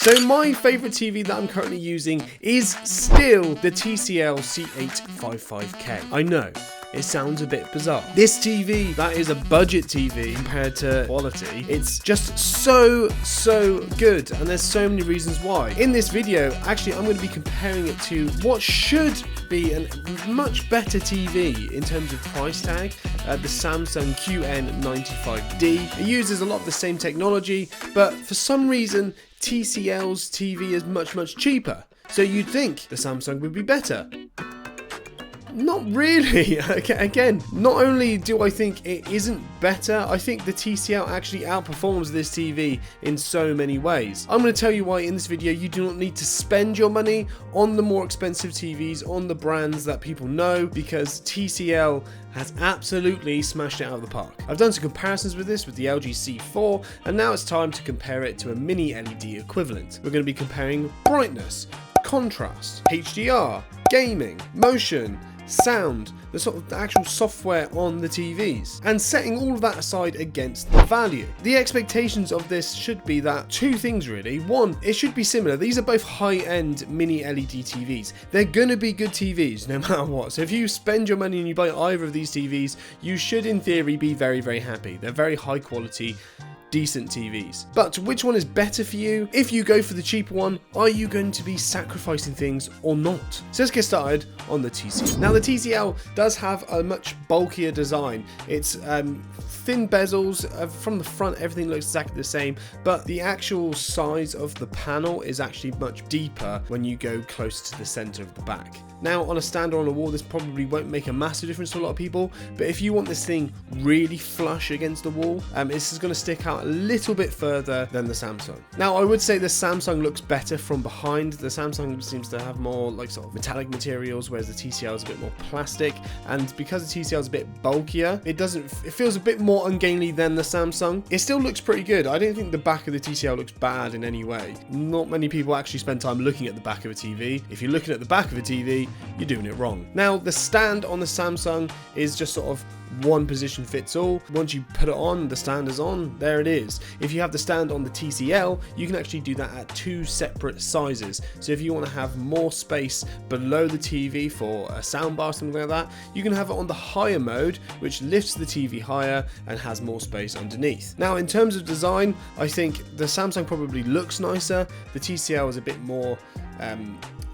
So my favourite TV that I'm currently using is still the TCL C855K. I know, it sounds a bit bizarre. This TV, that is a budget TV compared to quality. It's just so good, and there's so many reasons why. In this video, actually, I'm going to be comparing it to what should be a much better TV in terms of price tag, the Samsung QN95D. It uses a lot of the same technology, but for some reason, TCL's TV is much cheaper. So you'd think the Samsung would be better. Not really. Again, not only do I think it isn't better, I think the TCL actually outperforms this TV in so many ways. I'm going to tell you why in this video you do not need to spend your money on the more expensive TVs, on the brands that people know, because TCL has absolutely smashed it out of the park. I've done some comparisons with this with the LG C4, and now it's time to compare it to a mini LED equivalent. We're going to be comparing brightness, contrast, HDR, gaming, motion, sound, the sort of actual software on the TVs, and setting all of that aside against the value. The expectations of this should be that two things really. One, it should be similar. These are both high-end mini LED TVs. They're gonna be good TVs no matter what. So if you spend your money and you buy either of these TVs, you should in theory be very happy. They're very high quality, decent TVs. But which one is better for you? If you go for the cheaper one, are you going to be sacrificing things or not? So let's get started on the TCL. Now the TCL does have a much bulkier design. It's thin bezels, from the front everything looks exactly the same, but the actual size of the panel is actually much deeper when you go close to the center of the back. Now on a stand or on a wall, this probably won't make a massive difference to a lot of people, but if you want this thing really flush against the wall, this is going to stick out a little bit further than the Samsung. Now I would say the Samsung looks better from behind. The Samsung seems to have more like sort of metallic materials, whereas the TCL is a bit more plastic, and because the TCL is a bit bulkier, it feels a bit more ungainly than the Samsung. It still looks pretty good. I don't think the back of the TCL looks bad in any way. Not many people actually spend time looking at the back of a TV. If you're looking at the back of a TV, you're doing it wrong. Now the stand on the Samsung is just sort of one position fits all. Once you put it on, the stand is on, there it is. If you have the stand on the TCL, you can actually do that at two separate sizes. So if you want to have more space below the TV for a soundbar or something like that, you can have it on the higher mode, which lifts the TV higher and has more space underneath. Now in terms of design, I think the Samsung probably looks nicer. The TCL is a bit more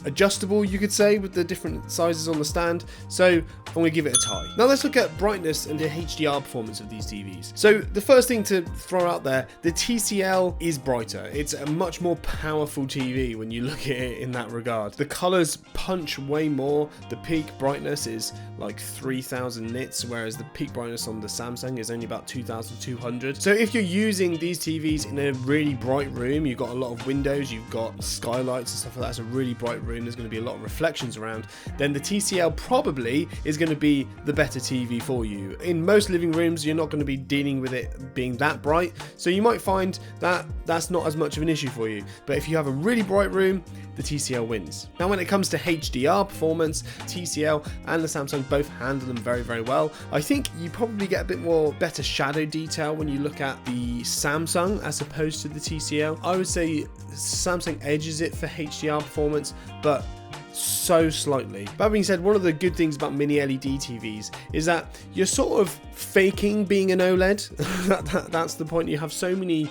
adjustable, you could say, with the different sizes on the stand, so I'm going to give it a tie. Now let's look at brightness and the HDR performance of these TVs. So the first thing to throw out there, the TCL is brighter. It's a much more powerful TV when you look at it in that regard. The colors punch way more. The peak brightness is like 3000 nits, whereas the peak brightness on the Samsung is only about 2200. So if you're using these TVs in a really bright room, you've got a lot of windows, you've got skylights and stuff like that, it's a really bright room, there's going to be a lot of reflections around, then the TCL probably is going to be the better TV for you. In most living rooms, you're not going to be dealing with it being that bright, so you might find that that's not as much of an issue for you. But if you have a really bright room, the TCL wins. Now when it comes to HDR performance, TCL and the Samsung both handle them very well. I think you probably get a bit more better shadow detail when you look at the Samsung as opposed to the TCL. I would say Samsung edges it for HDR performance, but so slightly. That being said, one of the good things about mini LED TVs is that you're sort of faking being an OLED. That's the point. You have so many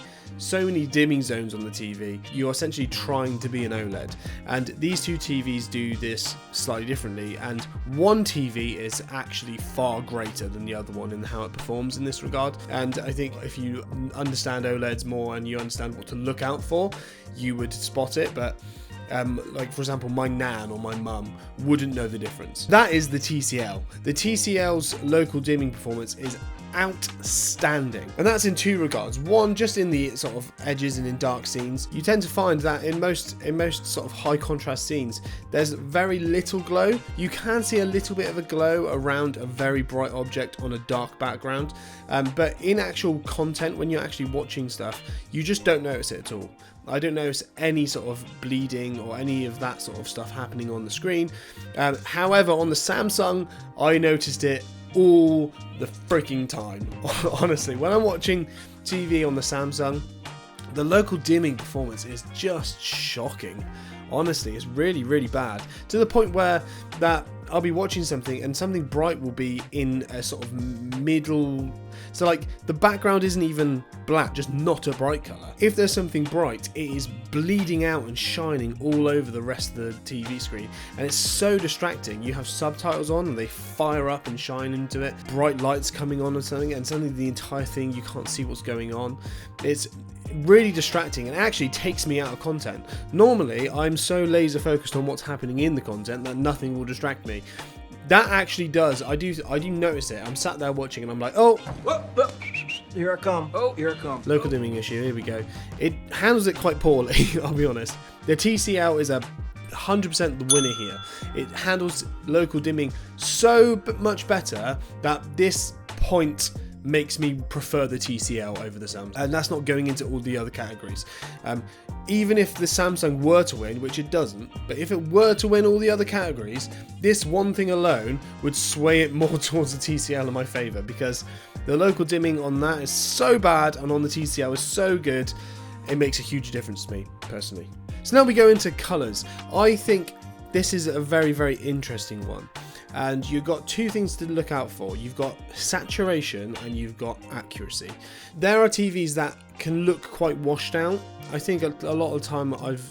dimming zones on the TV. You're essentially trying to be an OLED, and these two TVs do this slightly differently, and one TV is actually far greater than the other one in how it performs in this regard. And I think if you understand OLEDs more and you understand what to look out for, you would spot it. But like for example, my nan or my mum wouldn't know the difference. That is the TCL. The TCL's local dimming performance is outstanding, and that's in two regards. One, just in the sort of edges and in dark scenes, you tend to find that in most sort of high contrast scenes, there's very little glow. You can see a little bit of a glow around a very bright object on a dark background, but in actual content, when you're actually watching stuff, you just don't notice it at all. I don't notice any sort of bleeding or any of that sort of stuff happening on the screen. However, on the Samsung, I noticed it all the freaking time. Honestly, when I'm watching TV on the Samsung, The local dimming performance is just shocking. Honestly, it's really, really bad, to the point where that I'll be watching something and something bright will be in a sort of middle, so like the background isn't even black, just not a bright color. If there's something bright, it is bleeding out and shining all over the rest of the TV screen, and it's so distracting. You have subtitles on and they fire up and shine into it, bright lights coming on or something, and suddenly the entire thing, you can't see what's going on. It's really distracting and actually takes me out of content. Normally I'm so laser focused on what's happening in the content that nothing will distract me. That actually does. I do notice it. I'm sat there watching and I'm like, oh, here I come. Oh, here I come. Local dimming issue. Here we go. It handles it quite poorly. I'll be honest. The TCL is 100% the winner here. It handles local dimming so much better that this point makes me prefer the TCL over the Samsung, and that's not going into all the other categories. Even if the Samsung were to win, which it doesn't, but if it were to win all the other categories, this one thing alone would sway it more towards the TCL in my favour, because the local dimming on that is so bad and on the TCL is so good. It makes a huge difference to me personally. So now we go into colours. I think this is a very, very interesting one. And you've got two things to look out for. You've got saturation and you've got accuracy. There are TVs that can look quite washed out. I think a lot of the time I've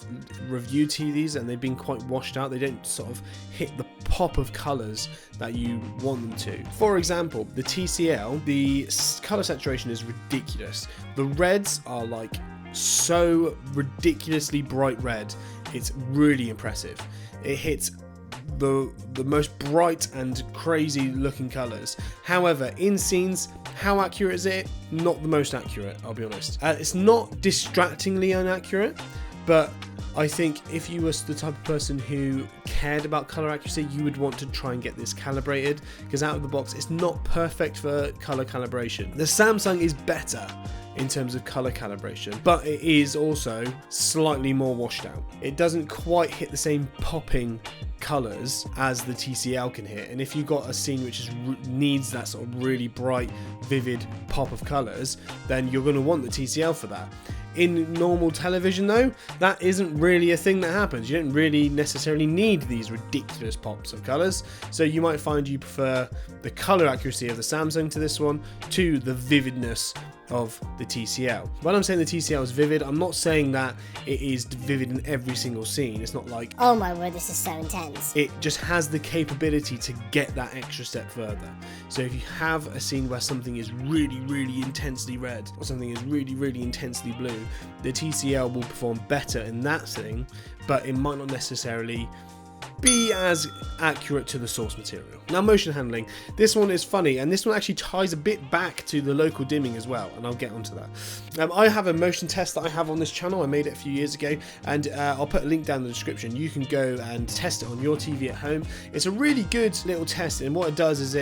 reviewed TVs and they've been quite washed out. They don't sort of hit the pop of colours that you want them to. For example, the TCL, the colour saturation is ridiculous. The reds are like so ridiculously bright red. It's really impressive. It hits the most bright and crazy looking colours. However, in scenes, how accurate is it? Not the most accurate, I'll be honest. It's not distractingly inaccurate, but I think if you were the type of person who cared about colour accuracy, you would want to try and get this calibrated, because out of the box it's not perfect for colour calibration. The Samsung is better in terms of colour calibration, but it is also slightly more washed out. It doesn't quite hit the same popping colours as the TCL can hit, and if you've got a scene which needs that sort of really bright, vivid pop of colours, then you're going to want the TCL for that. In normal television though, that isn't really a thing that happens. You don't really necessarily need these ridiculous pops of colours, so you might find you prefer the colour accuracy of the Samsung to this one to the vividness of the TCL. When I'm saying the TCL is vivid, I'm not saying that it is vivid in every single scene. It's not like, oh my word, this is so intense. It just has the capability to get that extra step further. So if you have a scene where something is really, really intensely red or something is really, really intensely blue, the TCL will perform better in that thing, but it might not necessarily be as accurate to the source material. Now, motion handling. This one is funny, and this one actually ties a bit back to the local dimming as well, and I'll get onto that. I have a motion test that I have on this channel. I made it a few years ago, and I'll put a link down in the description. You can go and test it on your TV at home. It's a really good little test, and what it does is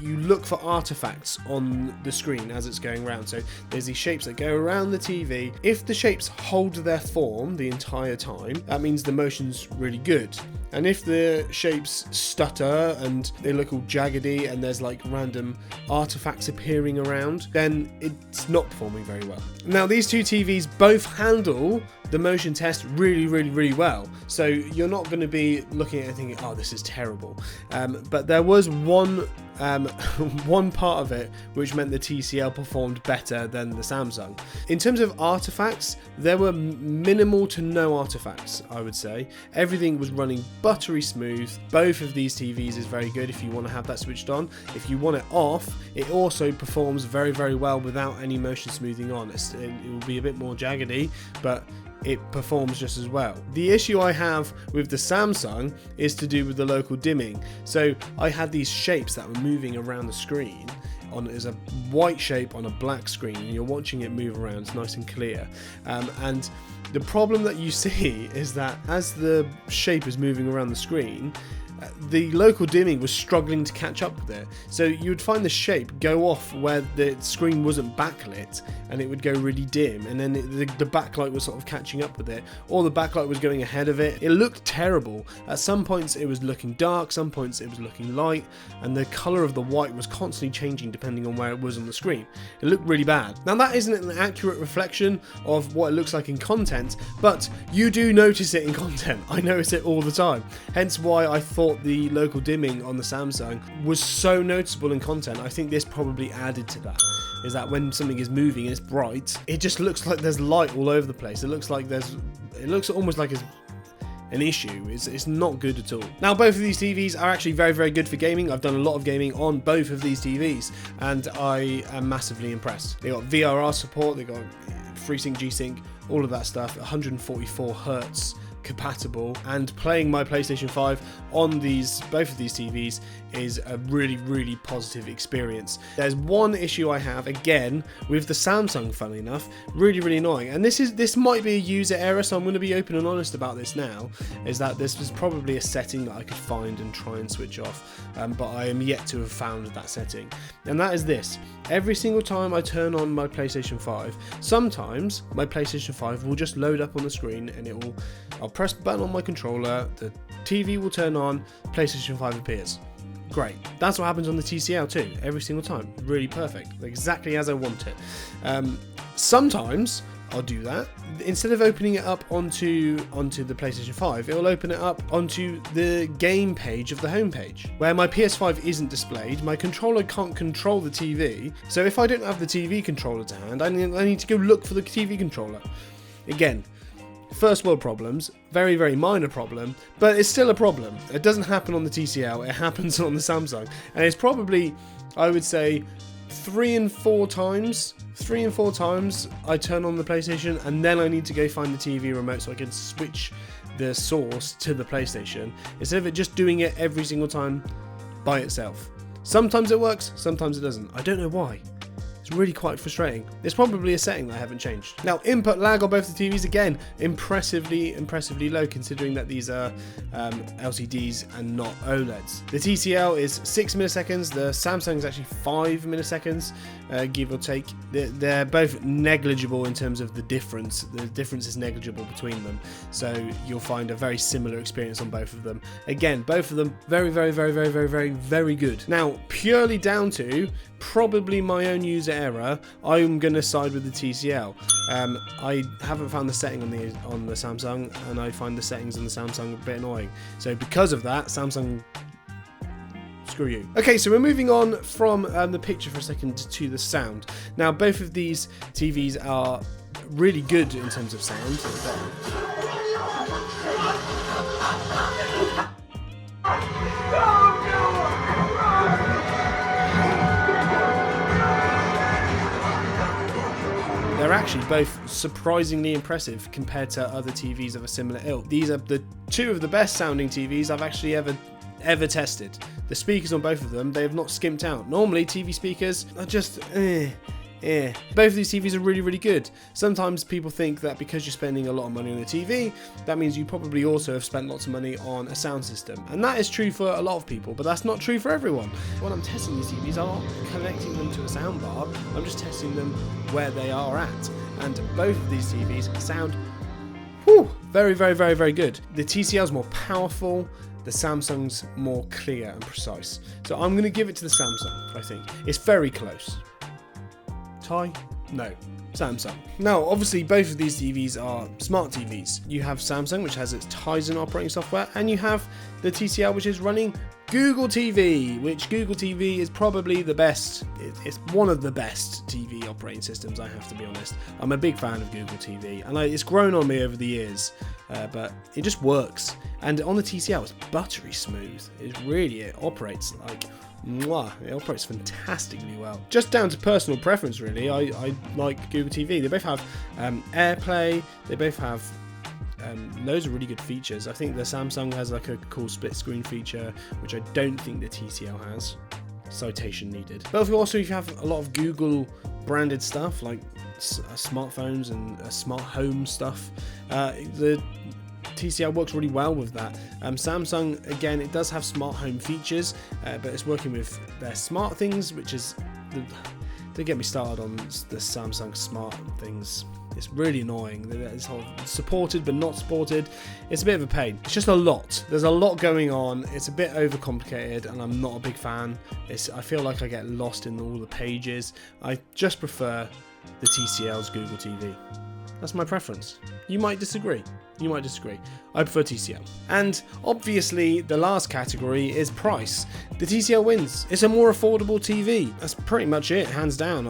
you look for artifacts on the screen as it's going around. So there's these shapes that go around the TV. If the shapes hold their form the entire time, that means the motion's really good. And if the shapes stutter and they look all jaggedy and there's like random artifacts appearing around, then it's not performing very well. Now, these two TVs both handle the motion test really, really, really well. So you're not going to be looking at it thinking, oh, this is terrible. But there was one part of it which meant the TCL performed better than the Samsung. In terms of artifacts, there were minimal to no artifacts, I would say. Everything was running buttery smooth. Both of these TVs is very good if you want to have that switched on. If you want it off, it also performs very, very well without any motion smoothing on. It will be a bit more jaggedy, but it performs just as well. The issue I have with the Samsung is to do with the local dimming. So I had these shapes that were moving around the screen. Is a white shape on a black screen, and you're watching it move around. It's nice and clear. And the problem that you see is that as the shape is moving around the screen, the local dimming was struggling to catch up with it. So you would find the shape go off where the screen wasn't backlit, and it would go really dim, and then the backlight was sort of catching up with it, or the backlight was going ahead of it. It looked terrible. At some points it was looking dark, some points it was looking light, and the colour of the white was constantly changing depending on where it was on the screen. It looked really bad. Now that isn't an accurate reflection of what it looks like in content, but you do notice it in content. I notice it all the time. Hence why I thought the local dimming on the Samsung was so noticeable in content. I think this probably added to that, is that when something is moving and it's bright, it just looks like there's light all over the place. It looks almost like it's an issue. It's not good at all. Now both of these TVs are actually very, very good for gaming. I've done a lot of gaming on both of these TVs, and I am massively impressed. They got VRR support, they got FreeSync, G-Sync, all of that stuff, 144 Hertz compatible, and playing my PlayStation 5 on both of these TVs is a really, really positive experience. There's one issue I have again with the Samsung, funnily enough, really, really annoying, and this might be a user error, so I'm going to be open and honest about this now, is that this was probably a setting that I could find and try and switch off, but I am yet to have found that setting, and that is this. Every single time I turn on my PlayStation 5, sometimes my PlayStation 5 will just load up on the screen, and I'll press the button on my controller, the TV will turn on, PlayStation 5 appears. Great. That's what happens on the TCL too, every single time. Really perfect, exactly as I want it. Sometimes I'll do that. Instead of opening it up onto the PlayStation 5, it will open it up onto the game page of the home page, where my PS5 isn't displayed. My controller can't control the TV, so if I don't have the TV controller to hand, I need to go look for the TV controller. Again, first world problems, very, very minor problem, but it's still a problem. It doesn't happen on the TCL, it happens on the Samsung, and it's probably, I would say, 3 and 4 times I turn on the PlayStation, and then I need to go find the TV remote so I can switch the source to the PlayStation, instead of it just doing it every single time by itself. Sometimes it works, sometimes it doesn't. I don't know why. It's really quite frustrating. There's probably a setting that I haven't changed. Now, input lag on both the TVs, again, impressively low, considering that these are LCDs and not OLEDs. The TCL is 6 milliseconds, the Samsung is actually 5 milliseconds, give or take. They're both negligible in terms of the difference. The difference is negligible between them, so you'll find a very similar experience on both of them. Again, both of them very, very, very, very, very, very, very good. Now, purely down to probably my own user error, I'm going to side with the TCL. I haven't found the setting on the Samsung, and I find the settings on the Samsung a bit annoying. So because of that, Samsung, screw you. Okay, so we're moving on from the picture for a second to the sound. Now, both of these TVs are really good in terms of sound. They're actually both surprisingly impressive compared to other TVs of a similar ilk. These are the two of the best sounding TVs I've actually ever tested. The speakers on both of them, they have not skimped out. Normally TV speakers are just Both of these TVs are really, really good. Sometimes people think that because you're spending a lot of money on a TV, that means you probably also have spent lots of money on a sound system. And that is true for a lot of people, but that's not true for everyone. When I'm testing these TVs, I'm not connecting them to a soundbar, I'm just testing them where they are at. And both of these TVs sound very, very, very, very good. The TCL is more powerful, the Samsung's more clear and precise. So I'm going to give it to the Samsung, I think. It's very close. Tie? No. Samsung. Now, obviously, both of these TVs are smart TVs. You have Samsung, which has its Tizen operating software, and you have the TCL, which is running Google TV, which Google TV is probably the best. It's one of the best TV operating systems, I have to be honest. I'm a big fan of Google TV, and it's grown on me over the years, but it just works. And on the TCL, it's buttery smooth. It operates like mwah. It operates fantastically well. Just down to personal preference, really. I like Google TV. They both have AirPlay. They both have loads of really good features. I think the Samsung has like a cool split screen feature, which I don't think the TCL has. Citation needed. But also, if you have a lot of Google branded stuff like smartphones and smart home stuff, the TCL works really well with that. Samsung, again, it does have smart home features, but it's working with their smart things, which is... Don't get me started on the Samsung smart things. It's really annoying. It's supported but not supported. It's a bit of a pain. It's just a lot. There's a lot going on. It's a bit overcomplicated, and I'm not a big fan. I feel like I get lost in all the pages. I just prefer the TCL's Google TV. That's my preference. You might disagree. I prefer TCL. And obviously the last category is price. The TCL wins. It's a more affordable TV. That's pretty much it, hands down.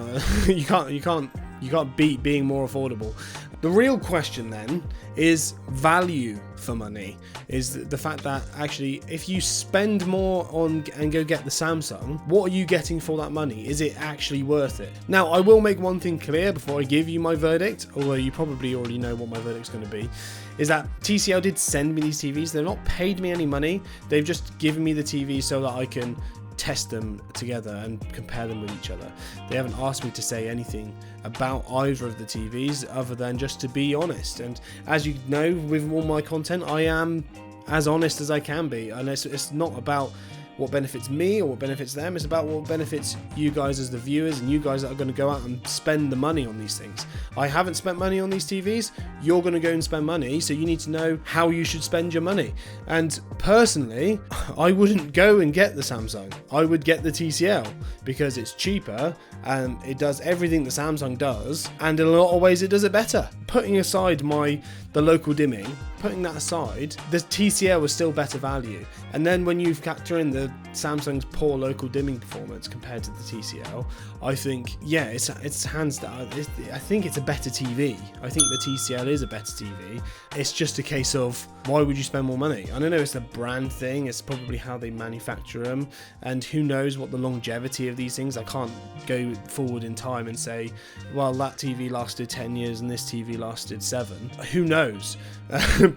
You can't beat being more affordable. The real question then is value for money. Is the fact that actually if you spend more on and go get the Samsung, what are you getting for that money? Is it actually worth it? Now, I will make one thing clear before I give you my verdict, although you probably already know what my verdict's going to be, is that TCL did send me these TVs. They've not paid me any money. They've just given me the TVs so that I can test them together and compare them with each other. They haven't asked me to say anything about either of the TVs other than just to be honest. And as you know, with all my content, I am as honest as I can be. And it's not about what benefits me or what benefits them. It's about what benefits you guys as the viewers and you guys that are going to go out and spend the money on these things. I haven't spent money on these TVs. You're going to go and spend money, so you need to know how you should spend your money. And personally, I wouldn't go and get the Samsung. I would get the TCL because it's cheaper and it does everything the Samsung does, and in a lot of ways it does it better. Putting aside the local dimming, putting that aside, the TCL was still better value. And then when you factor in the Samsung's poor local dimming performance compared to the TCL, I think, yeah, it's hands down. I think it's a better TV. I think the TCL is a better TV. It's just a case of, why would you spend more money? I don't know, it's a brand thing. It's probably how they manufacture them. And who knows what the longevity of these things. I can't go forward in time and say, well, that TV lasted 10 years and this TV lasted 7. Who knows?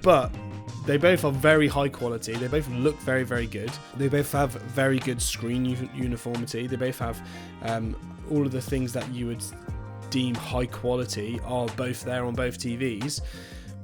But they both are very high quality. They both look very, very good. They both have very good screen uniformity. They both have all of the things that you would deem high quality are both there on both TVs.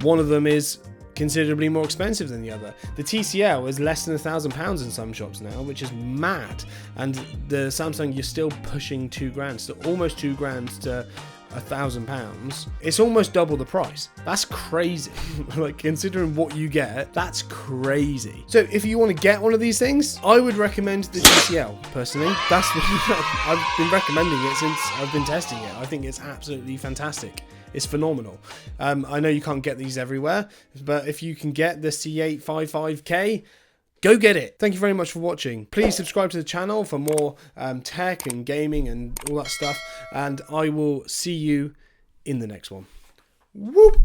One of them is considerably more expensive than the other. The TCL is less than £1,000 in some shops now, which is mad. And the Samsung, you're still pushing £2,000, so almost £2,000 to £1,000. It's almost double the price. That's crazy. Like, considering what you get, that's crazy. So if you want to get one of these things, I would recommend the TCL personally. That's what I've been recommending it since I've been testing it. I think it's absolutely fantastic. It's phenomenal. I know you can't get these everywhere, but if you can get the C855K, go get it. Thank you very much for watching. Please subscribe to the channel for more tech and gaming and all that stuff. And I will see you in the next one. Whoop!